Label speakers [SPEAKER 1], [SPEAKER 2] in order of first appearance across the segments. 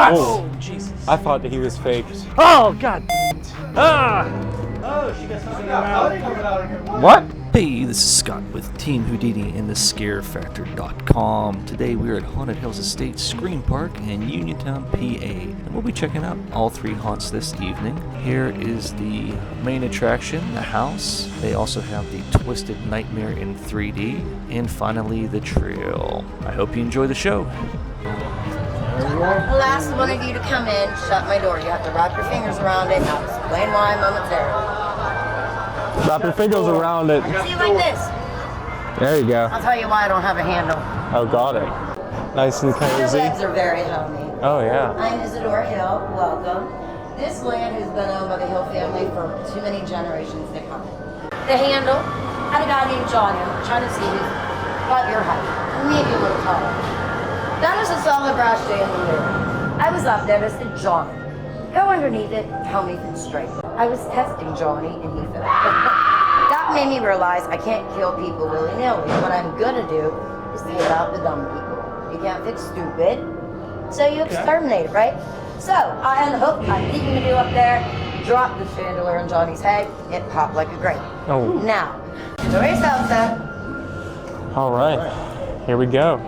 [SPEAKER 1] God!
[SPEAKER 2] Oh, Jesus.
[SPEAKER 3] I thought that he was fake.
[SPEAKER 2] Oh, God. Ah! Oh, she got something out.
[SPEAKER 3] What?
[SPEAKER 2] Hey, this is Scott with Team Houdini and thescarefactor.com. Today we are at Haunted Hills Estate Scream Park in Uniontown, PA. And we'll be checking out all three haunts this evening. Here is the main attraction, the house. They also have the Twisted Nightmare in 3D. And finally, the trail. I hope you enjoy the show.
[SPEAKER 4] I'll ask one of you to come in, shut my door. You have to wrap your fingers around it, and I'll explain why momentarily.
[SPEAKER 3] Wrap your fingers around it.
[SPEAKER 4] See, like this.
[SPEAKER 3] There you go.
[SPEAKER 4] I'll tell you why I don't have a handle.
[SPEAKER 3] Oh, got it. Nice and
[SPEAKER 4] Your
[SPEAKER 3] cozy.
[SPEAKER 4] legs are very homey.
[SPEAKER 3] Oh, yeah.
[SPEAKER 4] I'm Isadora Hill. Welcome. This land has been owned by the Hill family for too many generations to come. The handle, I had a guy named John who was trying to see who's about your height, maybe a little taller. That was a solid brass chandelier. I was up there, I said, John, go underneath it, tell me if it's straight. I was testing Johnny and he fell. That made me realize I can't kill people willy-nilly. What I'm gonna do is take out the dumb people. You can't fix stupid, so you exterminate it, right? So I unhooked my peeking to do up there, dropped the chandelier on Johnny's head, it popped like a grape.
[SPEAKER 3] Oh.
[SPEAKER 4] Now, enjoy yourself, sir.
[SPEAKER 3] All right. Here we go.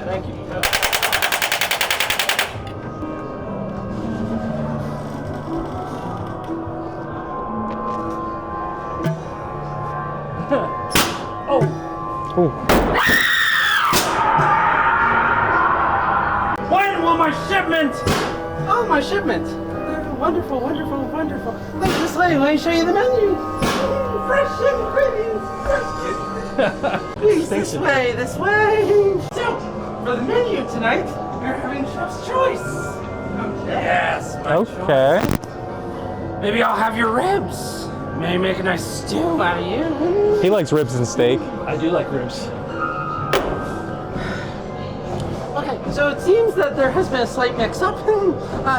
[SPEAKER 2] Thank you.
[SPEAKER 3] Ooh.
[SPEAKER 1] When will my shipment? Oh, my shipment. Wonderful, wonderful, wonderful. Let's this way. Let me show you the menu. Fresh ingredients. Please, this way, this way. So, for the menu tonight, we're having Chef's Choice. Oh, yes.
[SPEAKER 3] Okay.
[SPEAKER 1] Maybe I'll have your ribs. Maybe make a nice stew out of you.
[SPEAKER 3] He likes ribs and steak.
[SPEAKER 2] I do like ribs.
[SPEAKER 1] Okay, so it seems that there has been a slight mix-up.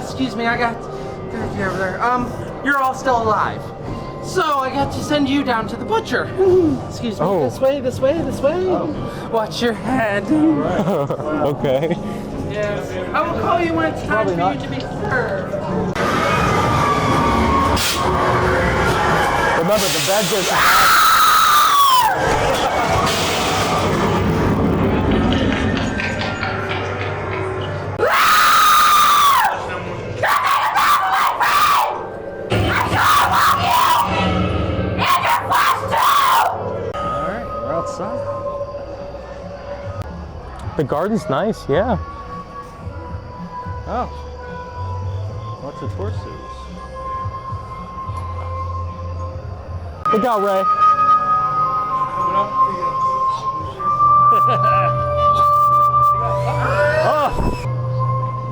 [SPEAKER 1] Excuse me, I got you over there. You're all still alive. So I got to send you down to the butcher. Excuse me,
[SPEAKER 3] Oh.
[SPEAKER 1] this way, this way, this way. Watch your head.
[SPEAKER 3] Okay.
[SPEAKER 1] Yes. I will call you when it's time for you to be served.
[SPEAKER 3] Remember, the beds are...
[SPEAKER 2] Alright, we're outside.
[SPEAKER 3] The garden's nice, yeah.
[SPEAKER 2] Oh. Lots of horses.
[SPEAKER 3] Look out, Ray.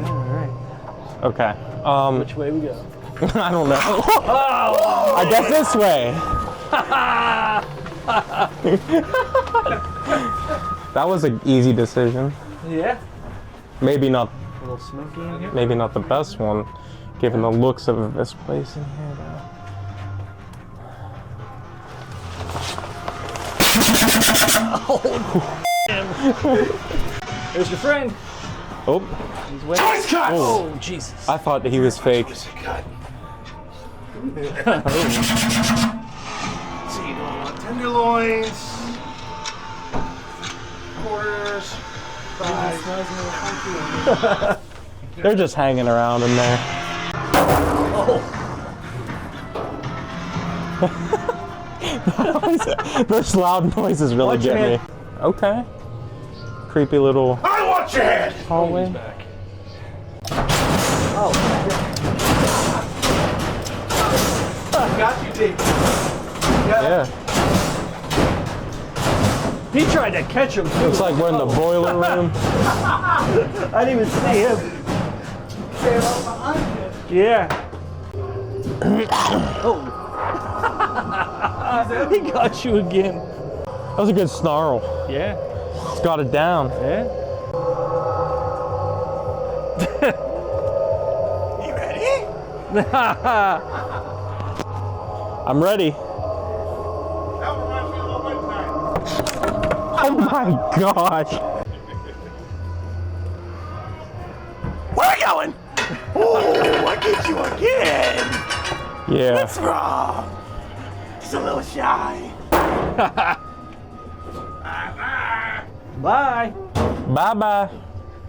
[SPEAKER 2] Alright.
[SPEAKER 3] Okay.
[SPEAKER 2] Which way we go?
[SPEAKER 3] I don't know. I guess this way. That was an easy decision.
[SPEAKER 2] Yeah.
[SPEAKER 3] Maybe not.
[SPEAKER 2] A little smoky in here.
[SPEAKER 3] Maybe not the best one, given the looks of this place in here.
[SPEAKER 2] There's your friend.
[SPEAKER 3] Oh,
[SPEAKER 2] He's waiting. Oh, Jesus.
[SPEAKER 3] I thought that he was fake.
[SPEAKER 1] See, tenderloins, quarters, fries.
[SPEAKER 3] They're just hanging around in there. Those loud noises really
[SPEAKER 2] Watch your
[SPEAKER 3] get me.
[SPEAKER 2] head.
[SPEAKER 3] Okay. Creepy little
[SPEAKER 1] I want your head.
[SPEAKER 3] hallway.
[SPEAKER 2] Back.
[SPEAKER 1] Got you, Dave.
[SPEAKER 3] Yeah.
[SPEAKER 2] He tried to catch him too.
[SPEAKER 3] Looks like we're in the boiler room.
[SPEAKER 2] I didn't even see him. Yeah. Oh. He got you again.
[SPEAKER 3] That was a good snarl.
[SPEAKER 2] Yeah.
[SPEAKER 3] It's got it down.
[SPEAKER 2] Yeah.
[SPEAKER 1] You ready?
[SPEAKER 3] I'm ready.
[SPEAKER 1] That reminds me of a one time.
[SPEAKER 3] Oh my gosh.
[SPEAKER 1] What?
[SPEAKER 3] Yeah.
[SPEAKER 1] What's wrong? He's a little shy.
[SPEAKER 2] Bye.
[SPEAKER 3] Bye-bye.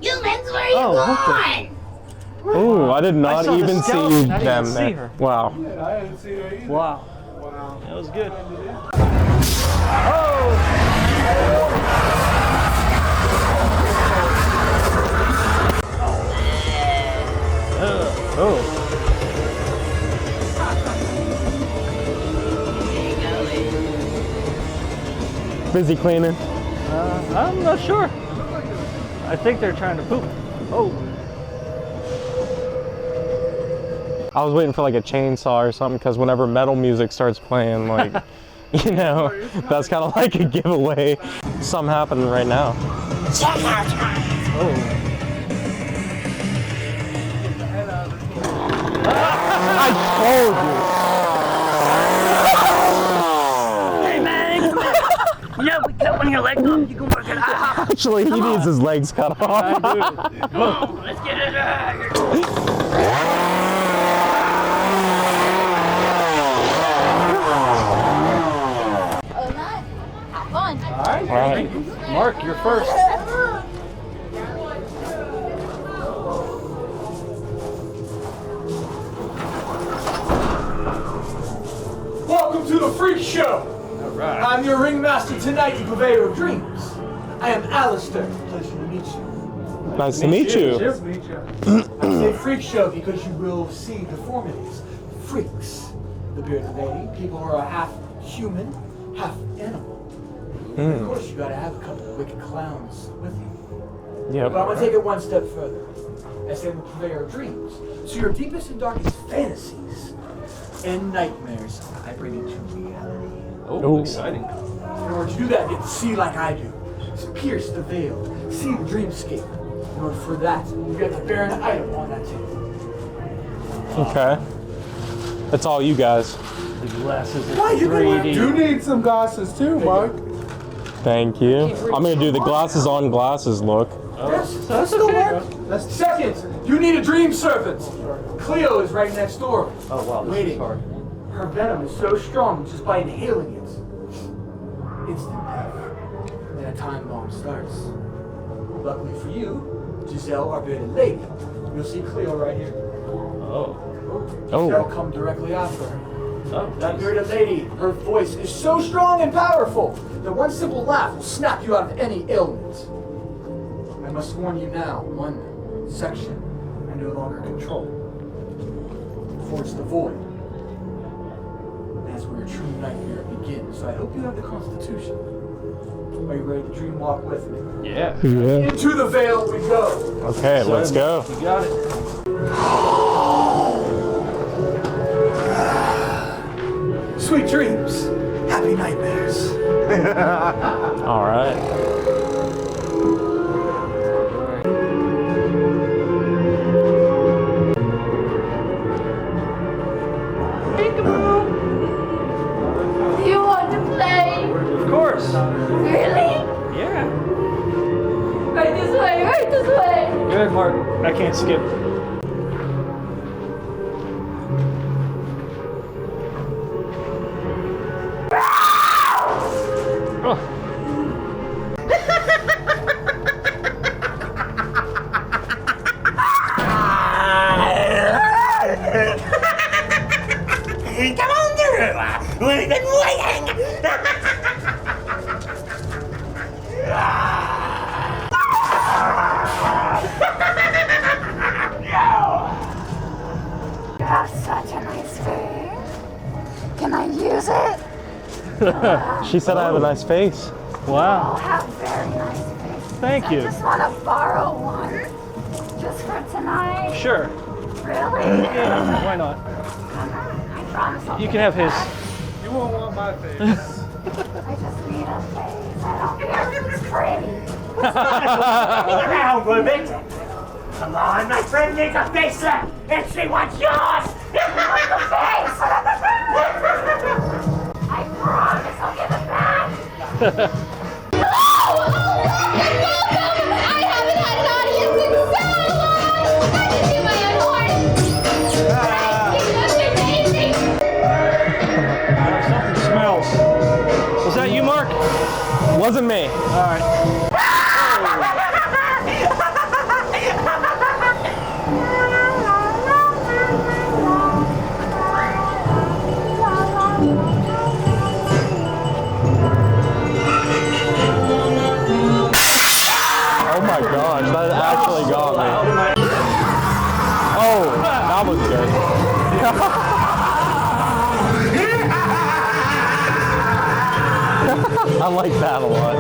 [SPEAKER 4] Humans, where are you going?
[SPEAKER 3] Ooh, I did not
[SPEAKER 2] saw the
[SPEAKER 3] even see
[SPEAKER 2] skeleton. I didn't
[SPEAKER 3] them
[SPEAKER 2] see
[SPEAKER 3] there.
[SPEAKER 2] her.
[SPEAKER 3] Wow.
[SPEAKER 1] I didn't see her either.
[SPEAKER 2] Wow.
[SPEAKER 1] Wow.
[SPEAKER 2] That was good. Oh.
[SPEAKER 3] Busy cleaning.
[SPEAKER 2] I'm not sure. I think they're trying to poop. Oh.
[SPEAKER 3] I was waiting for like a chainsaw or something because whenever metal music starts playing, like, you know, that's kind of like a giveaway. Something happening right now.
[SPEAKER 4] Check out
[SPEAKER 2] Oh.
[SPEAKER 3] I told you.
[SPEAKER 2] Hey man, come here. You know, we cut one of your legs off. You can work it out.
[SPEAKER 3] Actually, he needs his legs cut off.
[SPEAKER 2] I do. Come on, let's get it out here.
[SPEAKER 4] Oh, nice. Have fun.
[SPEAKER 1] All right.
[SPEAKER 3] All right.
[SPEAKER 2] Mark, you're first.
[SPEAKER 1] Welcome to the Freak Show.
[SPEAKER 2] All right.
[SPEAKER 1] I'm your ringmaster tonight, you purveyor of dreams. I am Alistair. Pleasure to meet you.
[SPEAKER 3] Nice to meet you.
[SPEAKER 1] Nice to meet you. I say freak show because you will see deformities. Freaks. The bearded lady, people who are half human, half animal. And of course, you gotta have a couple of wicked clowns with you. But I'm
[SPEAKER 3] Yep.
[SPEAKER 1] gonna take it one step further. I say I'm the purveyor of dreams. So your deepest and darkest fantasies and nightmares, I bring into reality.
[SPEAKER 2] Oh,
[SPEAKER 3] Ooh.
[SPEAKER 2] exciting.
[SPEAKER 1] In order to do that, you have to see like I do. So pierce the veil, see the dreamscape. In order for that, you have to bear an item on that table.
[SPEAKER 3] Okay. That's all you guys.
[SPEAKER 2] The glasses are
[SPEAKER 1] Why you gonna
[SPEAKER 2] 3D.
[SPEAKER 1] do
[SPEAKER 5] need some glasses too, Mark.
[SPEAKER 3] Thank you. I'm gonna do the glasses on glasses look.
[SPEAKER 1] Yes, that's still work. Second, you need a dream servant. Cleo is right next door.
[SPEAKER 2] Oh wow, this
[SPEAKER 1] Waiting.
[SPEAKER 2] is hard.
[SPEAKER 1] Her venom is so strong just by inhaling it. Instant death. Then a time bomb starts. Luckily for you, Giselle, our bearded lady, you'll see Cleo right here.
[SPEAKER 2] Oh.
[SPEAKER 1] Giselle
[SPEAKER 3] Oh.
[SPEAKER 1] come directly after her.
[SPEAKER 2] Oh,
[SPEAKER 1] That
[SPEAKER 2] nice.
[SPEAKER 1] bearded lady, her voice is so strong and powerful that one simple laugh will snap you out of any ailment. I must warn you now, one section I no longer control. Forge the void. That's where your true nightmare begins. So I hope you have the constitution. Are you ready to dream walk with me?
[SPEAKER 2] Yeah.
[SPEAKER 3] Yeah.
[SPEAKER 1] Into the veil we go.
[SPEAKER 3] Okay, let's go.
[SPEAKER 2] You got it.
[SPEAKER 1] Sweet dreams. Happy nightmares.
[SPEAKER 3] All right.
[SPEAKER 4] Do you want to play?
[SPEAKER 2] Of course.
[SPEAKER 4] Really?
[SPEAKER 2] Yeah.
[SPEAKER 4] Right this way, right this way.
[SPEAKER 2] Good, Mark. I can't skip. Oh.
[SPEAKER 6] Come on through. We've been waiting.
[SPEAKER 4] You have such a nice face. Can I use it?
[SPEAKER 3] She said I have a nice face.
[SPEAKER 2] Wow.
[SPEAKER 4] You have a very nice face.
[SPEAKER 2] Thank you.
[SPEAKER 4] I just want to borrow one. Just for tonight.
[SPEAKER 2] Sure.
[SPEAKER 4] Really?
[SPEAKER 2] Yeah, why not?
[SPEAKER 4] I promise I'll
[SPEAKER 2] You
[SPEAKER 4] give
[SPEAKER 2] can have
[SPEAKER 4] it
[SPEAKER 2] his.
[SPEAKER 4] back.
[SPEAKER 5] You won't want my face.
[SPEAKER 4] I just need a face. I don't care if it's pretty.
[SPEAKER 6] Around, Ruben. Come on, my friend needs a facelift, and she wants yours.
[SPEAKER 4] Face! I promise I'll give it back. I haven't had an audience in so long. I can do my own horn. That's amazing.
[SPEAKER 3] Wasn't me.
[SPEAKER 1] All right.
[SPEAKER 3] Oh my gosh, that actually got me. Oh, that was good. I like that a lot.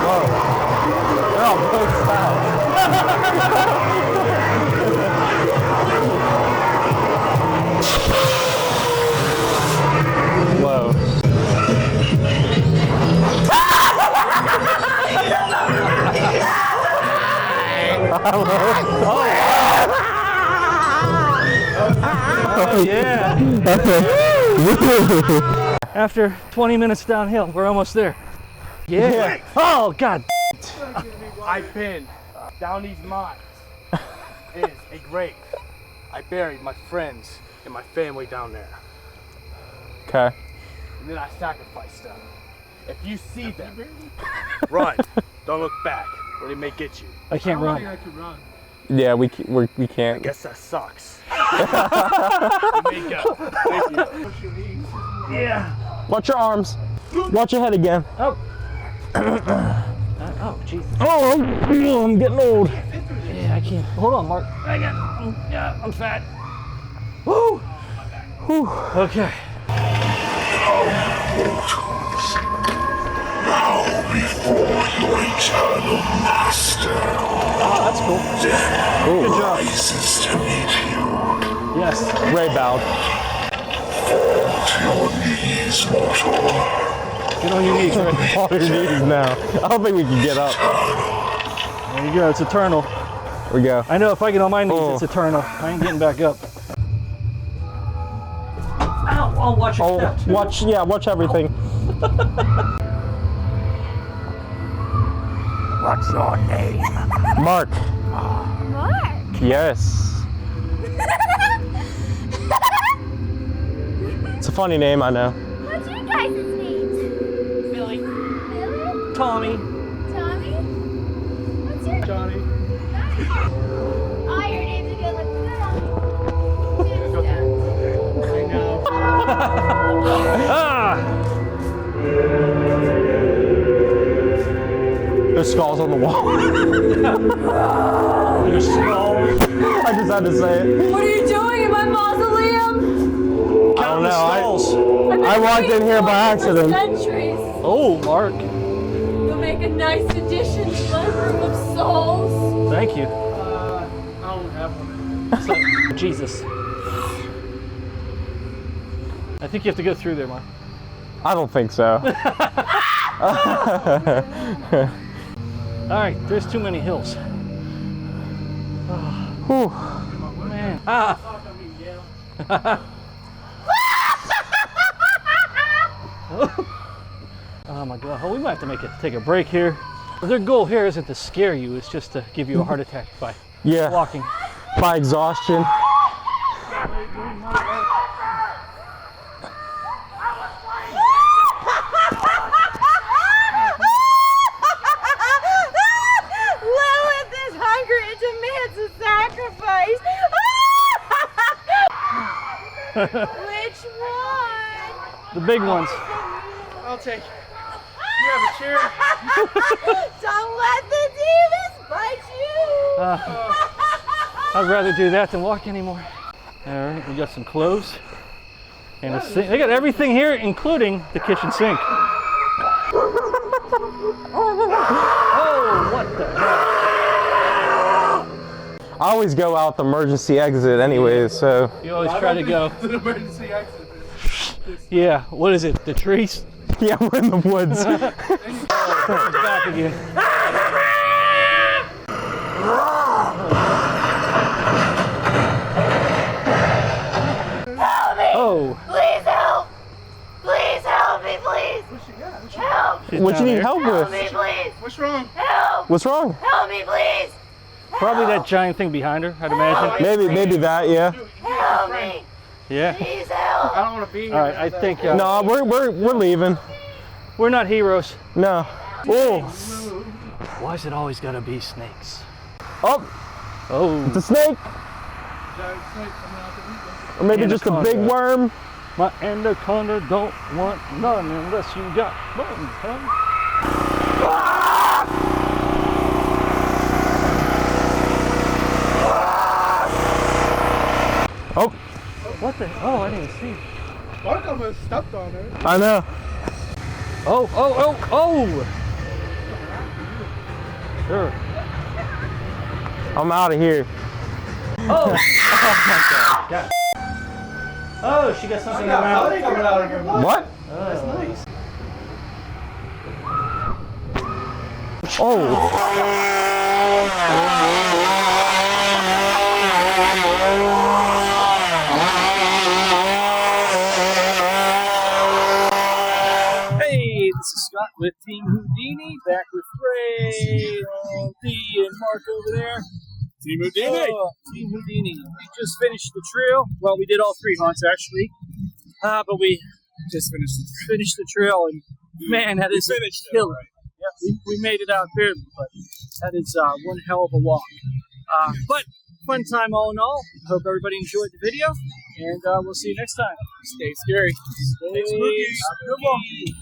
[SPEAKER 3] Whoa. They're all both styles. Whoa.
[SPEAKER 1] Oh yeah. After 20 minutes downhill, we're almost there. Yeah. Oh God.
[SPEAKER 5] I've been down these mines. It is a grave. I buried my friends and my family down there.
[SPEAKER 3] Okay.
[SPEAKER 5] And then I sacrificed them. If you see them, run. Don't look back, or they may get you.
[SPEAKER 1] I can't run.
[SPEAKER 5] I can run.
[SPEAKER 3] Yeah, we can't.
[SPEAKER 5] I guess that sucks. You may go. Thank you.
[SPEAKER 1] Yeah.
[SPEAKER 3] Watch your arms. Watch your head again.
[SPEAKER 1] Oh. Oh Jesus.
[SPEAKER 3] Oh, I'm getting old.
[SPEAKER 1] Yeah, I can't. Hold on, Mark. I'm fat. Woo. Whew. Okay.
[SPEAKER 7] Now before your eternal master.
[SPEAKER 1] Oh, that's cool. Good job.
[SPEAKER 7] Rises to meet you.
[SPEAKER 1] Yes.
[SPEAKER 3] Ray bowed.
[SPEAKER 7] Fall to your knees, mortal.
[SPEAKER 1] Get on your knees, Ray.
[SPEAKER 3] On your knees now. I don't think we can get up.
[SPEAKER 1] There you go. It's eternal.
[SPEAKER 3] Here we go.
[SPEAKER 1] I know if I get on my knees,
[SPEAKER 3] Oh.
[SPEAKER 1] it's eternal. I ain't getting back up. Ow! I'll watch your
[SPEAKER 3] Oh,
[SPEAKER 1] steps.
[SPEAKER 3] watch everything.
[SPEAKER 6] What's your name?
[SPEAKER 3] Mark.
[SPEAKER 8] Mark?
[SPEAKER 3] Yes. It's a funny name, I know.
[SPEAKER 8] What's your guys' names?
[SPEAKER 1] Billy.
[SPEAKER 8] Billy?
[SPEAKER 1] Tommy.
[SPEAKER 8] Tommy? What's your
[SPEAKER 5] Johnny.
[SPEAKER 8] All your names are good like
[SPEAKER 5] I know.
[SPEAKER 1] Ah!
[SPEAKER 3] There's skulls on the wall.
[SPEAKER 1] There's skulls.
[SPEAKER 3] I just had to say it.
[SPEAKER 8] What are you doing in my mausoleum?
[SPEAKER 3] I don't know.
[SPEAKER 1] Skulls.
[SPEAKER 3] I walked in here by accident.
[SPEAKER 8] Centuries.
[SPEAKER 1] Oh, Mark.
[SPEAKER 8] You'll make a nice addition to my room of souls.
[SPEAKER 1] Thank you.
[SPEAKER 5] I don't have one.
[SPEAKER 1] So, Jesus. I think you have to go through there, Mark.
[SPEAKER 3] I don't think so.
[SPEAKER 1] All right, there's too many hills.
[SPEAKER 3] Whew.
[SPEAKER 1] Man. Ah. Oh my God. Oh, we might have to take a break here. Their goal here isn't to scare you, it's just to give you a heart attack by
[SPEAKER 3] Yeah.
[SPEAKER 1] walking.
[SPEAKER 3] By exhaustion.
[SPEAKER 8] Lilith is hungry and demands a sacrifice. Which one?
[SPEAKER 1] The big ones.
[SPEAKER 5] I'll take. You have a chair.
[SPEAKER 8] Don't let the demons bite you.
[SPEAKER 1] I'd rather do that than walk anymore. All right, we got some clothes and a sink. They got everything here, including the kitchen sink. Oh, what the hell?
[SPEAKER 3] I always go out the emergency exit anyways, so.
[SPEAKER 1] You always try to go.
[SPEAKER 5] It's an emergency exit.
[SPEAKER 1] Yeah, what is it? The trees?
[SPEAKER 3] Yeah, we're in the woods.
[SPEAKER 1] Back again. Oh,
[SPEAKER 8] Please help. Please help me, please. Help.
[SPEAKER 1] she's
[SPEAKER 3] What you
[SPEAKER 1] down
[SPEAKER 3] need
[SPEAKER 1] there.
[SPEAKER 3] help
[SPEAKER 8] Help
[SPEAKER 3] with?
[SPEAKER 8] me, please.
[SPEAKER 5] What's wrong?
[SPEAKER 8] Help.
[SPEAKER 3] What's wrong?
[SPEAKER 8] Help me, please.
[SPEAKER 1] Probably that giant thing behind her, I'd imagine.
[SPEAKER 3] Maybe that, yeah.
[SPEAKER 8] Help me.
[SPEAKER 1] Yeah.
[SPEAKER 8] Please help
[SPEAKER 5] I don't want to be here.
[SPEAKER 1] All right, I think
[SPEAKER 3] No, we're leaving.
[SPEAKER 1] we're not heroes.
[SPEAKER 3] No. Oh.
[SPEAKER 1] Why is it always gotta be snakes?
[SPEAKER 3] Oh.
[SPEAKER 1] Oh,
[SPEAKER 3] It's a snake. Or maybe just a big
[SPEAKER 1] Anaconda.
[SPEAKER 3] worm.
[SPEAKER 1] my anaconda don't want none unless you got one.
[SPEAKER 3] Oh.
[SPEAKER 1] What the? Oh, I didn't see.
[SPEAKER 5] Marc almost stepped on her.
[SPEAKER 3] I know.
[SPEAKER 1] Oh, oh, oh, oh! Sure.
[SPEAKER 3] I'm out of here.
[SPEAKER 1] Oh! Oh my God. Oh, she got something in her mouth.
[SPEAKER 5] Coming out of your mouth.
[SPEAKER 3] What?
[SPEAKER 5] That's nice.
[SPEAKER 3] Oh.
[SPEAKER 1] Hey, this is Scott with Team Houdini, back with Ray, Dee, and Mark over there.
[SPEAKER 5] Team Houdini.
[SPEAKER 1] Team Houdini. We just finished the trail. Well, we did all 3 haunts actually, but we just finished the trail, and man, that is killer. Yeah, we made it out barely, but that is one hell of a walk. But fun time all in all. Hope everybody enjoyed the video, and we'll see you next time.
[SPEAKER 5] Stay scary.
[SPEAKER 1] Stay spooky.